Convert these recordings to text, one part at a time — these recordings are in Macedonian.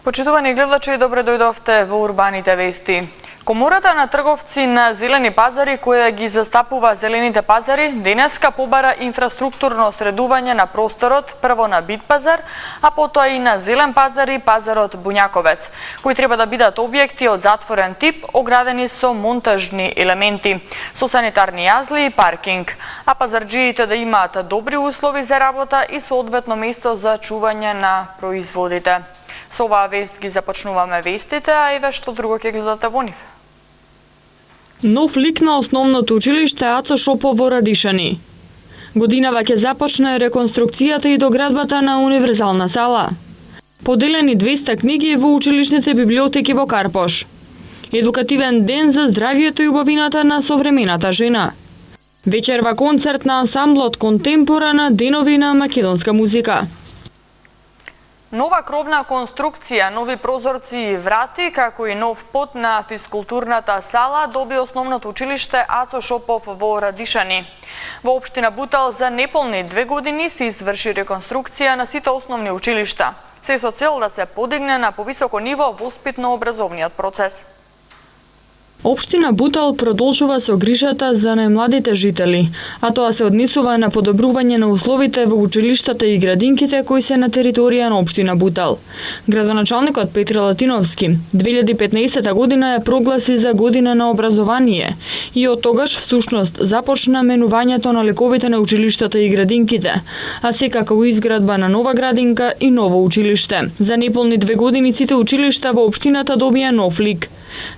Почитувани гледачи, добре дојдовте во Урбаните вести. Комората на трговци на зелени пазари, која ги застапува зелените пазари, денеска побара инфраструктурно средување на просторот, прво на Бит пазар, а потоа и на Зелен пазар и пазарот Буњаковец, кои треба да бидат објекти од затворен тип, оградени со монтажни елементи, со санитарни јазли и паркинг, а пазарџиите да имаат добри услови за работа и соодветно место за чување на производите. Со оваа вест ги започнуваме вестите, а еве што друго ќе гледате во нив. Нов лик на основното училиште Ацо Шопов во Радишани. Годинава ќе започне реконструкцијата и доградбата на универзална сала. Поделени 200 книги во училишните библиотеки во Карпош. Едукативен ден за здравието и убавината на современата жена. Вечерва концерт на ансамблот Контемпорана денови на македонска музика. Нова кровна конструкција, нови прозорци и врати, како и нов пот на физкултурната сала доби основното училиште Ацо Шопов во Радишани. Во општина Бутал за неполни 2 години се изврши реконструкција на сите основни училишта, се со цел да се подигне на повисоко ниво воспитно-образовниот процес. Општина Бутал продолжува со грижата за најмладите жители, а тоа се однесува на подобрување на условите во училиштата и градинките кои се на територија на општина Бутал. Градоначалникот Петре Латиновски 2015 година ја прогласи за година на образование и од тогаш всушност започна менувањето на ликовите на училиштата и градинките, а секако изградба на нова градинка и ново училиште. За неполни 2 години сите училишта во општината добија нов лик.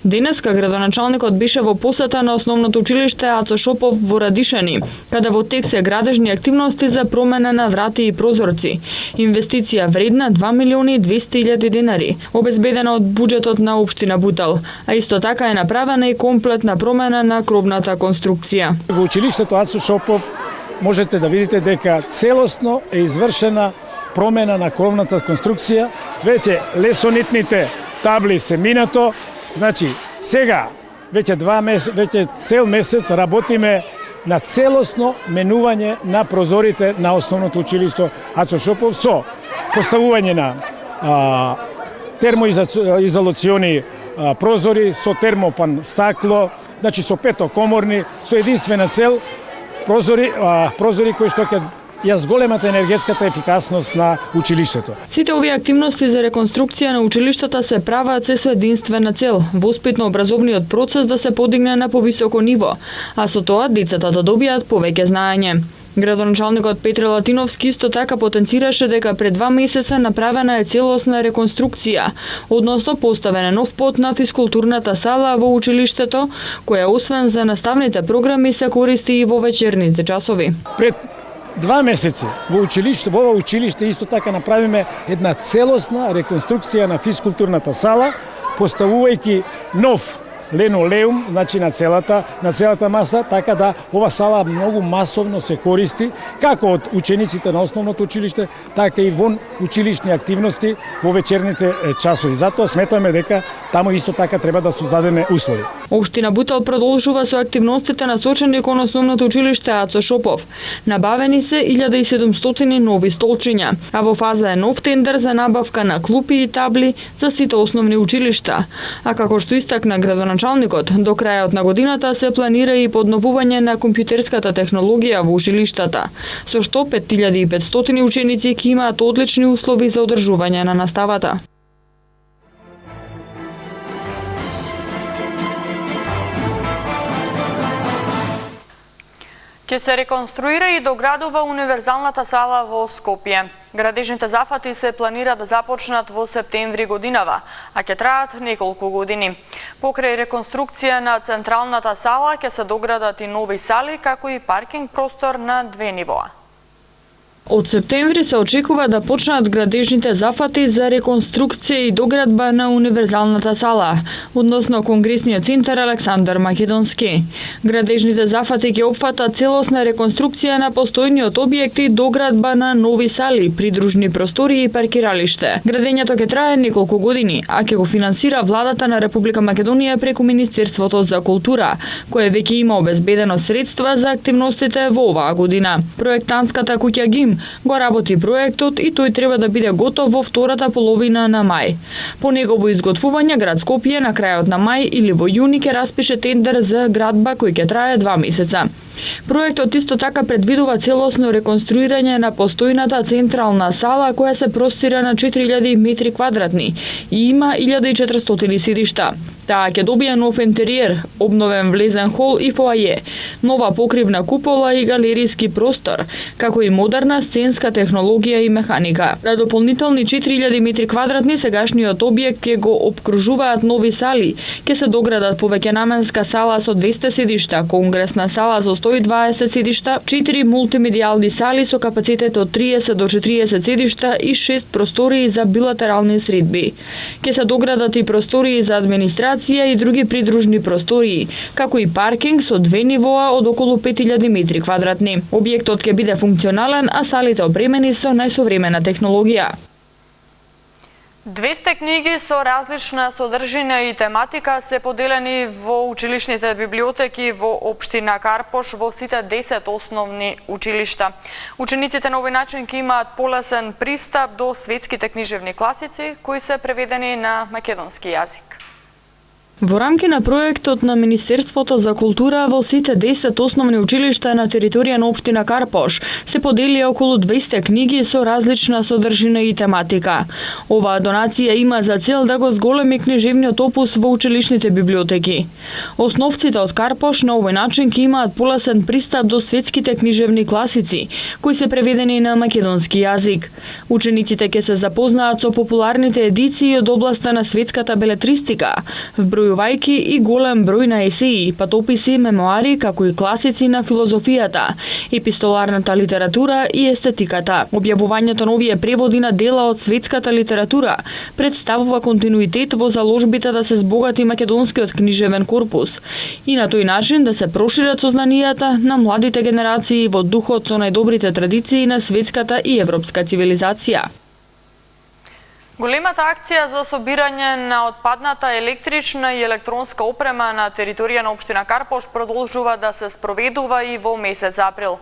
Денеска градоначалникот беше во посета на основното училиште Ацо Шопов во Радишани, каде во тек се градежни активности за промена на врати и прозорци. Инвестиција вредна 2.200.000 денари, обезбедена од буџетот на општина Бутал, а исто така е направена и комплетна промена на кровната конструкција. Во училиштето Ацо Шопов можете да видите дека целосно е извршена промена на кровната конструкција, веќе лесонитните табли се минато. Значи, сега, веќе цел месец работиме на целосно менување на прозорите на основното училиште Ацо Шопов со поставување на термоизолациони прозори, со термопан стакло, значи со петокоморни, со единствена цел прозори кои што ќе ја зголемата енергетската ефикасност на училиштето. Сите овие активности за реконструкција на училиштата се прават се со единствена цел – воспитно-образовниот процес да се подигне на повисоко ниво, а со тоа децата да добијат повеќе знаење. Градоначалникот Петре Латиновски исто така потенцираше дека пред 2 месеца направена е целосна реконструкција, односно поставен е нов пот на физкултурната сала во училиштето, која освен за наставните програми се користи и во вечерните часови. Пред 2 месеци во ова училиште исто така направиме една целосна реконструкција на физкултурната сала, поставувајќи нов ленолеум, значи на целата маса, така да ова сала многу масовно се користи, како од учениците на основното училиште, така и вон училишни активности во вечерните часови. Затоа сметаме дека таму исто така треба да создадеме услови. Општина Бутал продолжува со активностите насочени кон основното училиште Ацо Шопов. Набавени се 1700 нови столчиња, а во фаза е нов тендер за набавка на клупи и табли за сите основни училишта. А како што истакна градоначалникот, до крајот на годината се планира и подновување на компјутерската технологија во училиштата, со што 5500 ученици ќе имаат одлични услови за одржување на наставата. Ке се реконструира и доградува универзалната сала во Скопје. Градежните зафати се планира да започнат во септември годинава, а ќе траат неколку години. Покрај реконструкција на централната сала ќе се доградат и нови сали, како и паркинг простор на 2 нивоа. Од септември се очекува да почнат градежните зафати за реконструкција и доградба на универзалната сала, односно Конгресниот центар Александар Македонски. Градежните зафати ќе опфатат целосна реконструкција на постојниот објект и доградба на нови сали, придружни простори и паркиралиште. Градењето ќе трае неколку години, а ќе го финансира владата на Република Македонија преку Министерството за култура, кое веќе има обезбедено средства за активностите во оваа година. Проектантската куќа ГИМ начин го работи проектот и тој треба да биде готов во втората половина на мај. По негово изготвување град Скопје на крајот на мај или во јуни ќе распише тендер за градба кој ќе трае 2 месеца. Проектот исто така предвидува целосно реконструирање на постојната централна сала која се простира на 4000 метри квадратни и има 1400 седишта. Таа ќе добие нов интериер, обновен влезен хол и фоаје, нова покривна купола и галеријски простор, како и модерна сценска технологија и механика. На дополнителни 4000 метри квадратни сегашниот објект ќе го опкружуваат нови сали, ќе се доградат повеќенаменска сала со 200 седишта, конгресна сала со 120 седишта, 4 мултимедијални сали со капацитет од 30 до 40 седишта и 6 простории за билатерални средби. Ќе се доградат и простории за администрација и други придружни простории, како и паркинг со 2 нивоа од околу 5000 метри квадратни. Објектот ќе биде функционален, а салите опремени со најсовремена технологија. 200 книги со различна содржина и тематика се поделени во училишните библиотеки во општина Карпош во сите 10 основни училишта. Учениците на овој начин ќе имаат полесен пристап до светските книжевни класици кои се преведени на македонски јазик. Во рамки на проектот на Министерството за култура во сите 10 основни училишта на територија на општина Карпош се подели околу 200 книги со различна содржина и тематика. Оваа донација има за цел да го зголеми книжевниот опус во училишните библиотеки. Основците од Карпош на овој начин ќе имаат полесен пристап до светските книжевни класици, кои се преведени на македонски јазик. Учениците ќе се запознаат со популарните едиции од областа на светската белетристика, вбројувајќи и голем број на есеи, патописи, мемоари, како и класици на филозофијата, епистоларната литература и естетиката. Објавувањето на овие преводи на дела од светската литература представува континуитет во заложбите да се збогати македонскиот книжевен корпус и на тој начин да се прошират сознанијата на младите генерации во духот со најдобрите традиции на светската и европска цивилизација. Големата акција за собирање на отпадната електрична и електронска опрема на територија на општина Карпош продолжува да се спроведува и во месец април.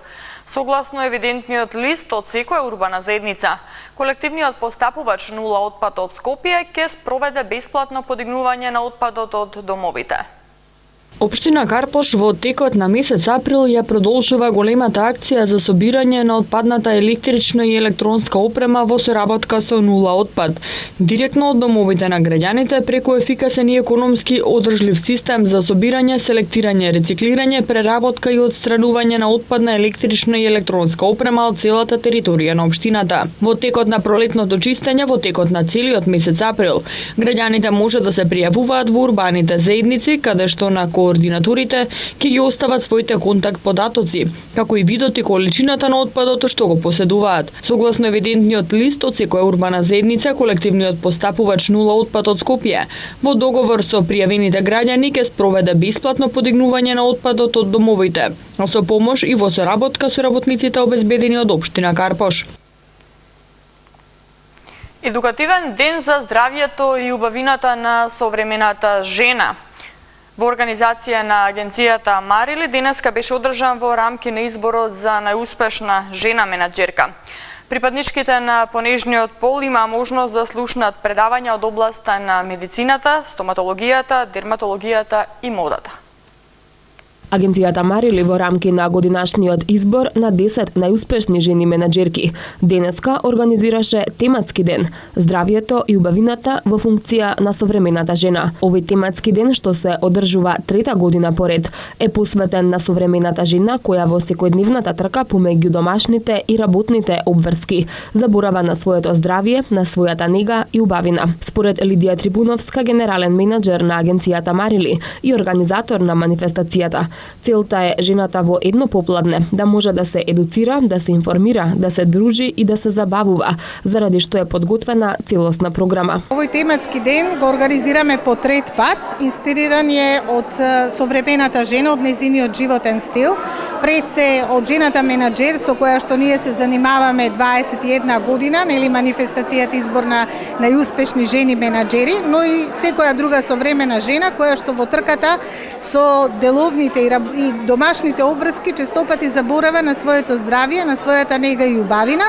Согласно евидентниот лист од секоја урбана заедница, колективниот постапувач нула отпад од Скопје ќе спроведе бесплатно подигнување на отпадот од домовите. Општина Карпош во текот на месец април ја продолжува големата акција за собирање на отпадната електрична и електронска опрема во соработка со нула отпад, директно од домовите на граѓаните преку ефикасен и економски одржлив систем за собирање, селектирање, рециклирање, преработка и отстранување на отпадна електрична и електронска опрема од целата територија на општината. Во текот на пролетното чистење, во текот на целиот месец април, граѓаните може да се пријавуваат во урбаните заедници, каде што на координаторите ќе ги остават своите контакт податоци, како и видот и количината на отпадот што го поседуваат. Согласно евидентниот лист од секоја урбана заедница, колективниот постапувач нула отпад од Скопје, во договор со пријавените граѓани ќе спроведе бесплатно подигнување на отпадот од домовите, а со помош и во соработка со работниците обезбедени од општина Карпош. Едукативен ден за здравјето и убавината на современата жена. Во организација на агенцијата Марили денеска беше одржан во рамки на изборот за најуспешна жена менаџерка. Припадничките на понежниот пол има можност да слушнат предавања од областа на медицината, стоматологијата, дерматологијата и модата. Агенцијата Марили во рамки на годинашниот избор на 10 најуспешни жени менаџерки денеска организираше тематски ден здравјето и убавината во функција на современата жена. Овој тематски ден, што се одржува трета година поред, е посветен на современата жена која во секојдневната трка помеѓу домашните и работните обврски заборава на своето здравје, на својата нега и убавина. Според Лидија Трибуновска, генерален менаџер на агенцијата Марили и организатор на манифестацијата, целта е жената во едно попладне да може да се едуцира, да се информира, да се дружи и да се забавува, заради што е подготвена целосна програма. Овој тематски ден го организираме по трет пат, инспириран е од современата жена, од нејзиниот животен стил, пред се од жената менаџер со која што ние се занимаваме 21 година, нели манифестацијата избор на најуспешни жени менаџери, но и секоја друга современа жена која што во трката со деловните и домашните обврски честопати заборава на своето здравје, на својата нега и убавина,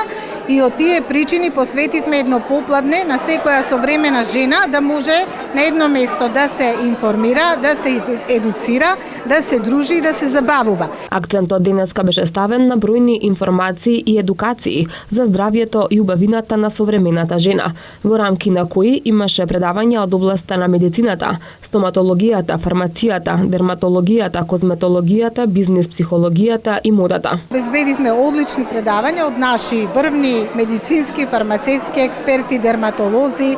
и од тие причини посветивме едно попладне на секоја современа жена да може на едно место да се информира, да се едуцира, да се дружи и да се забавува. Акцентот денеска беше ставен на бројни информации и едукации за здравјето и убавината на современата жена, во рамки на кои имаше предавања од областта на медицината, стоматологијата, фармацијата, дерматологијата, козметологијата, бизнес психологијата и модата. Безбедивме одлични предавања од наши врвни медицински, фармацевски експерти, дерматолози,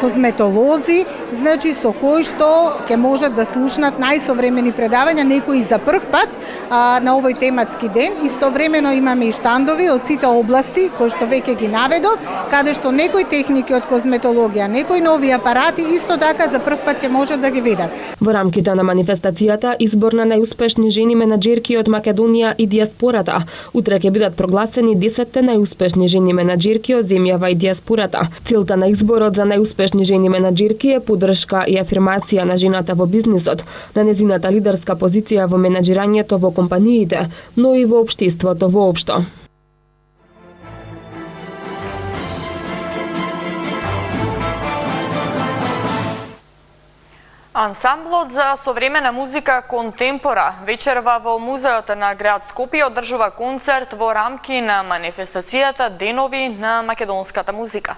козметолози, значи со кои што ќе можат да слушнат најсовремени предавања, некои за прв пат на овој тематски ден. Истовремено имаме и штандови од сите области кои што веќе ги наведов, каде што некои техники од козметологија, некои нови апарати исто така за прв пат ќе можат да ги видат. Во рамките на манифестацијата избор на најуспешни жени менаџерки од Македонија и дијаспората, утре ќе бидат прогласени 10 најуспешни жени менаџерки од земјава и дијаспората. Целта на изборот за најуспешни жени менаџерки е поддршка и афирмација на жената во бизнисот, на незината лидерска позиција во менаџирањето во компаниите, но и во општеството воопшто. Ансамблот за современа музика Контемпора вечерва во музеот на град Скопје одржува концерт во рамки на манифестацијата Денови на македонската музика.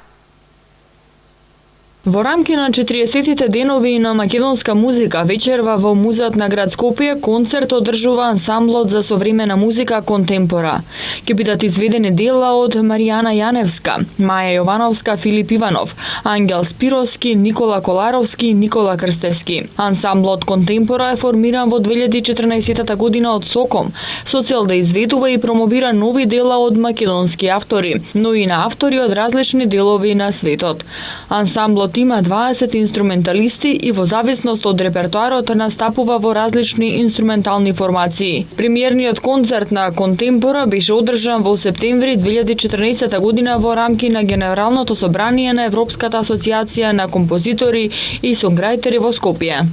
Во рамки на 40-тите денови на македонска музика вечерва во музеот на град Скопје концерт одржува ансамблот за современа музика Контемпора. Ќе бидат изведени дела од Маријана Јаневска, Маја Јовановска, Филип Иванов, Ангел Спировски, Никола Коларовски и Никола Крстевски. Ансамблот Контемпора е формиран во 2014 година од Соком, со цел да изведува и промовира нови дела од македонски автори, но и на автори од различни делови на светот. Ансамблот има 20 инструменталисти и во зависност од репертоарот настапува во различни инструментални формации. Премиерниот концерт на Контемпора беше одржан во септември 2014 година во рамки на Генералното собрание на Европската асоциација на композитори и сонграјтери во Скопје.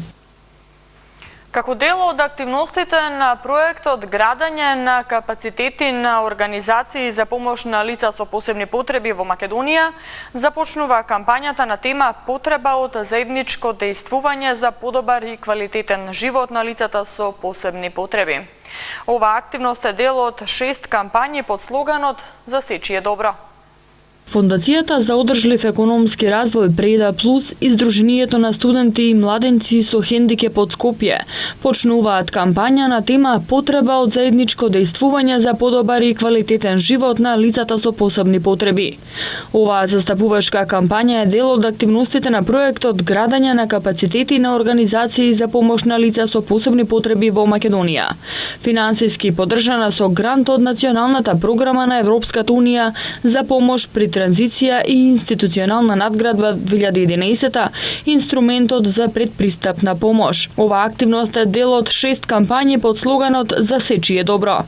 Како дел од активностите на проектот градење на капацитети на организации за помош на лица со посебни потреби во Македонија, започнува кампањата на тема Потреба од заедничко дејствување за подобар и квалитетен живот на лицата со посебни потреби. Оваа активност е дел од 6 кампањи под слоганот За сечие добро. Фондацијата за одржлив економски развој Преда Плюс и Сдруженијето на студенти и младенци со хендикеп од Скопје почнуваат кампања на тема Потреба од заедничко дејствување за подобар и квалитетен живот на лицата со посебни потреби. Оваа застапувачка кампања е дел од активностите на проектот градење на капацитети на организации за помош на лица со посебни потреби во Македонија. Финансиски поддржана со грант од Националната програма на Европската унија за помош при транзиција и институционална надградба 2011, инструментот за предпристапна помош. Ова активност е дел од 6 кампањи под слоганот За сечие добро.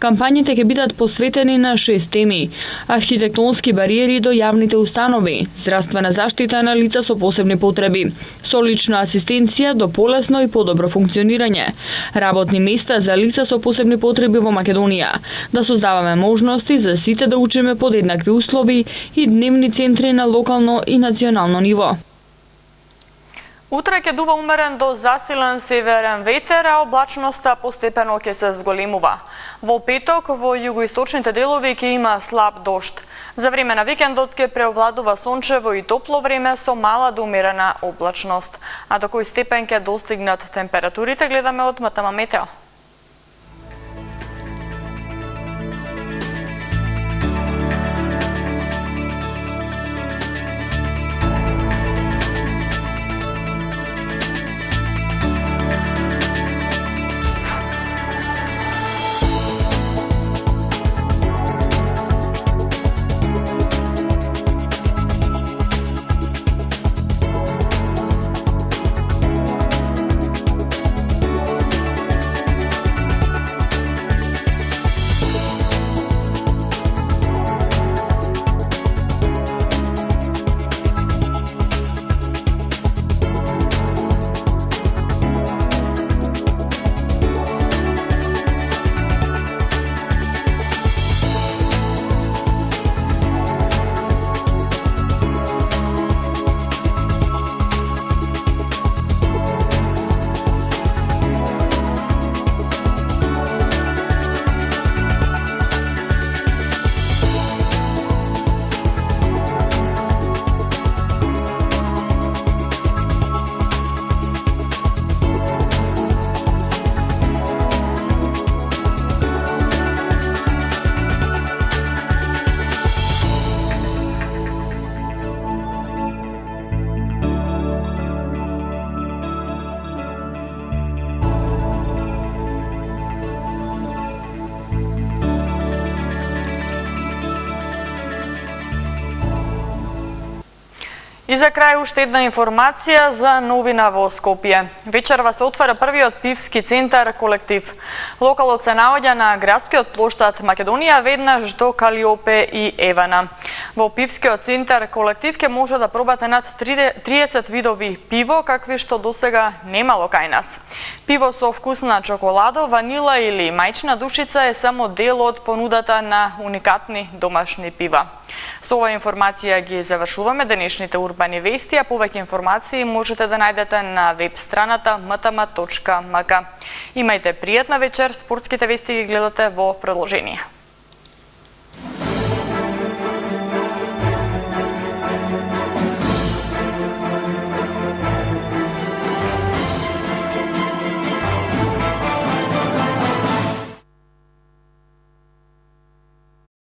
Кампањите ќе бидат посветени на 6 теми: архитектонски бариери до јавните установи, здравствена заштита на лица со посебни потреби, со лична асистенција до полесно и подобро функционирање, работни места за лица со посебни потреби во Македонија, да создаваме можности за сите да учиме под еднакви услови и дневни центри на локално и национално ниво. Утре ќе дува умерен до засилен северен ветер, а облачноста постепено ќе се зголемува. Во петок во југоисточните делови ќе има слаб дожд. За време на викендот ќе преовладува сончево и топло време со мала до умерена облачност. А до кој степен ќе достигнат температурите гледаме од МТМ Метео. И за крај уште една информација за новина во Скопје. Вечерва се отвара првиот пивски центар Колектив. Локалот се наоѓа на градскиот плоштад Македонија веднаш до Калиопе и Евана. Во пивскиот центар Колектив ќе може да пробате над 30 видови пиво, какви што досега немало кај нас. Пиво со вкус на чоколадо, ванила или мајчна душица е само дел од понудата на уникатни домашни пива. Со оваа информација ги завршуваме денешните урбани вести, а повеќе информации можете да најдете на веб страната mtm.mk. Имајте пријатна вечер, спортските вести ги гледате во продолжение.